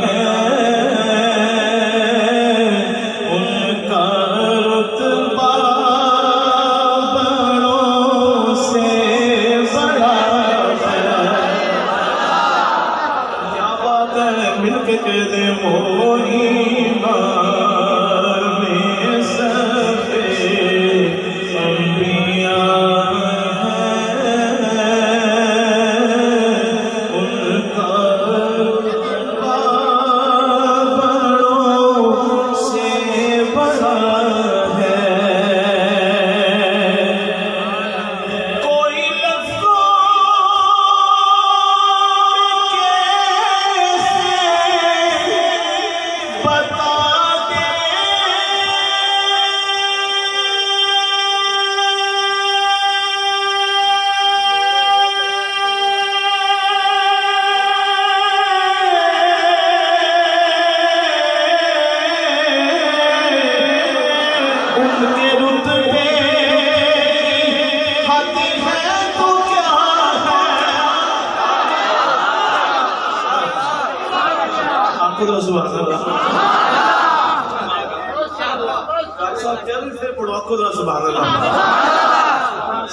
है उनका रुतबा बड़ों से बड़ा है। क्या बात है, मिलके कह दे मोरी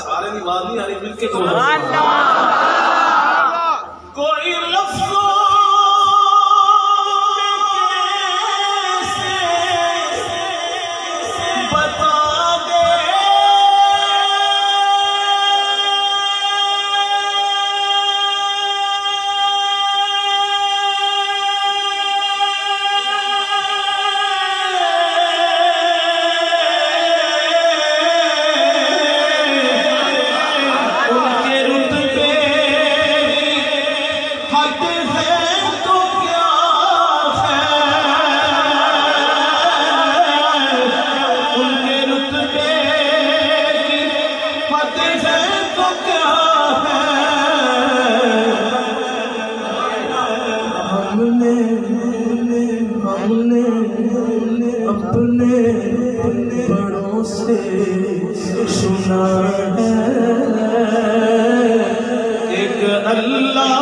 सारे की बात नहीं आ रही, मिलके कोई लफ्ज़ों बता दे अपने बड़ों से सुना है एक अल्लाह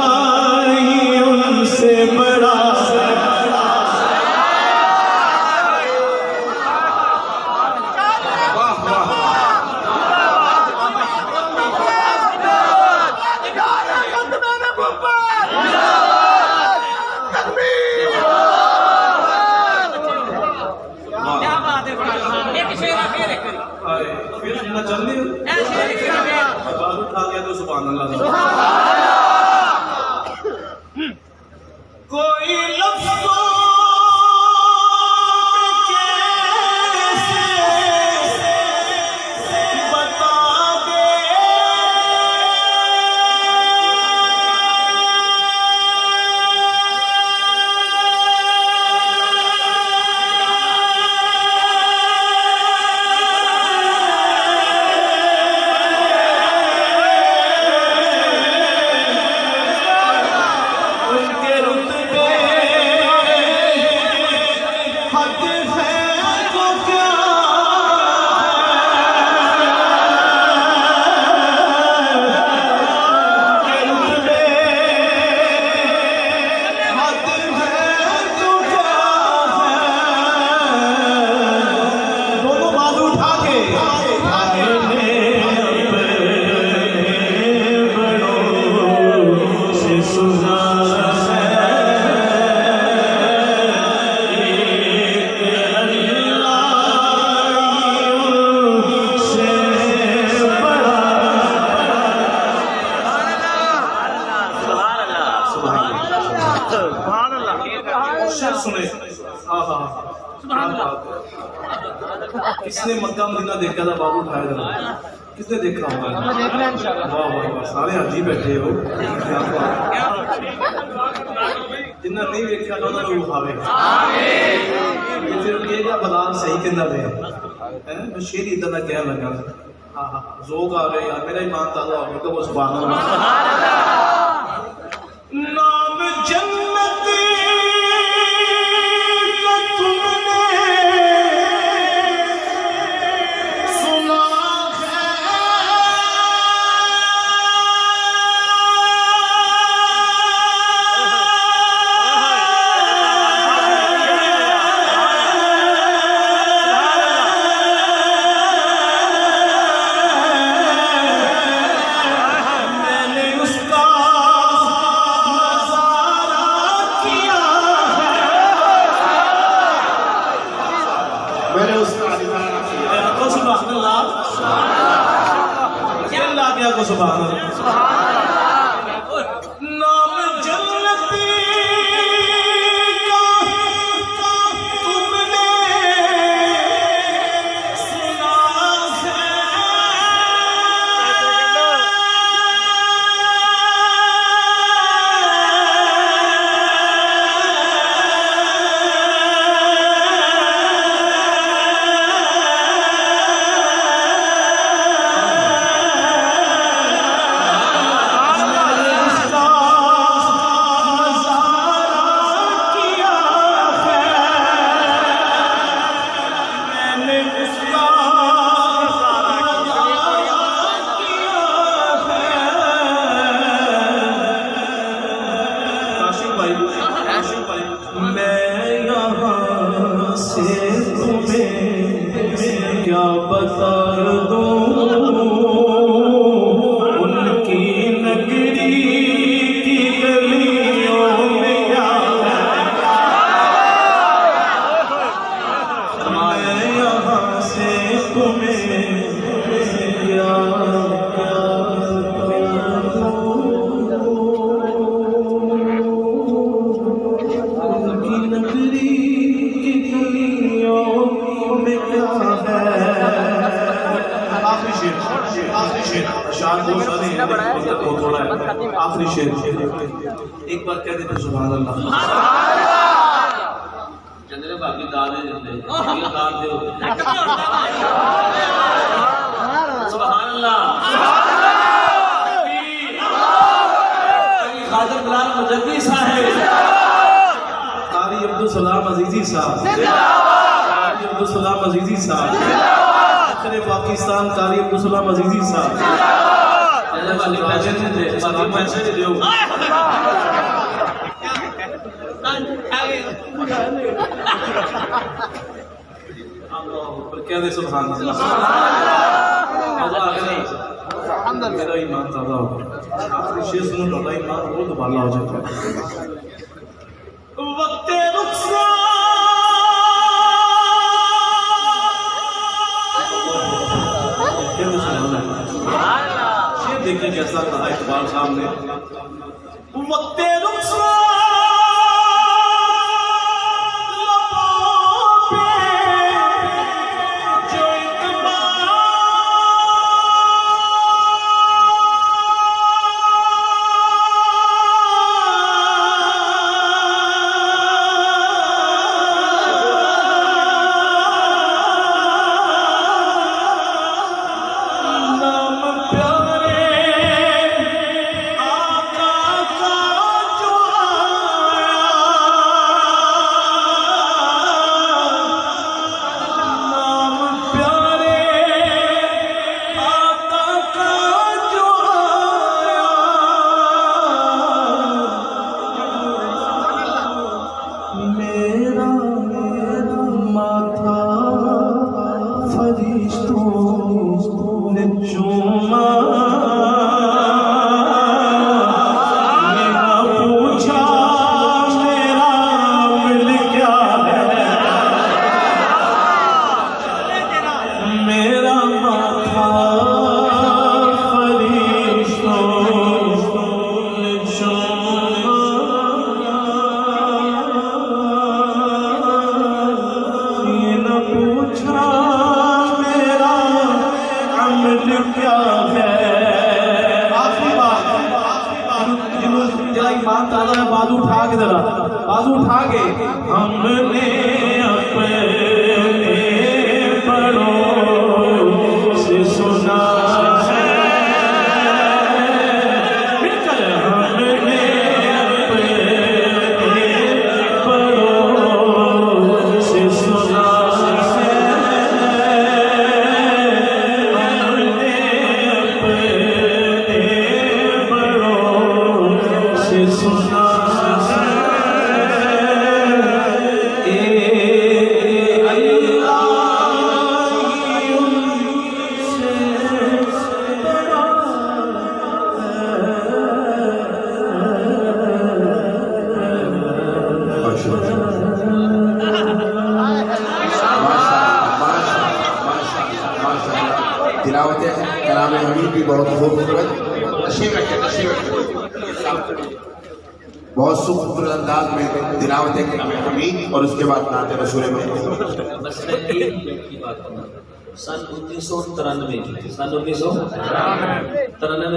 ही उनसे बड़ा कोई लफ्ज़ों बता दे किसने मक्का मदीना देखा था बाबू उठाया जरा, किसने देखा होगा? वाह वाह वाह, सारे हाजी बैठे हो। जिन्ना नहीं देखा ना उन्होंने उठावे फिर कहेगा भला सही कहना दे मैं शेर इधर ना कह लगा। हाँ हाँ जोक आ गए यार, मेरा ईमान ताज़ा हो गया। वो सुभान अल्लाह। नाम जन्नत का तुमने सुना है, सुभान अल्लाह। नाम जन्नती का तुमने सुना है, क्या बता दूं उनकी नगरी की गलियों में क्या मैं यहाँ से तुम्हें क्या उनकी नगरी की गलियों में क्या आखिरी शेर शान बहुत सारे हैं बहुत थोड़ा है। आखिरी शेर एक बार कह देते सुभान अल्लाह। चंद्र बाकी दादे देते ये दाद दे सुभान अल्लाह। खादर बिलाल मुजद्दी साहब, कारी अब्दुल सलाम अजीजी साहब, कारी अब्दुल सलाम अजीजी साहब, पाकिस्तान कारी अब्दुल सलाम अजीजी साहब, पैसे दे दो क्या दे सुभान अल्लाह। मेरा ईमान ताज़ा हो गया। आखिरी शेर सुनो, थोड़ा ईमान और दुबाला हो जाता है। वक्त देखिए कैसा कहा इकबाल साहब ने, वक्त बाजू उठा के जरा बाजू उठा के हमने अपने बड़ों से सुना है, मिलकर हमने अपने बड़ों से सुना है, हमने अपने बड़ों से सुना। कलाम हमीद भी बहुत खूबसूरत, तशरीफ रखिए, बहुत खूबसूरत अंदाज में तिलावत है कलाम हमीद और उसके बाद नाते रसूल में। बस मैं एक मिनट की बात करना। सन 1993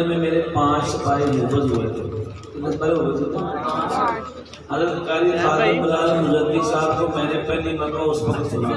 में मेरे 5 सिपाही मुबज हुए थे। कितने सिपाही हुए थे? हज़रत कारी खादिम बिलाल मुजद्दी साहब को मैंने पहली मरतबा उस वक्त सुना।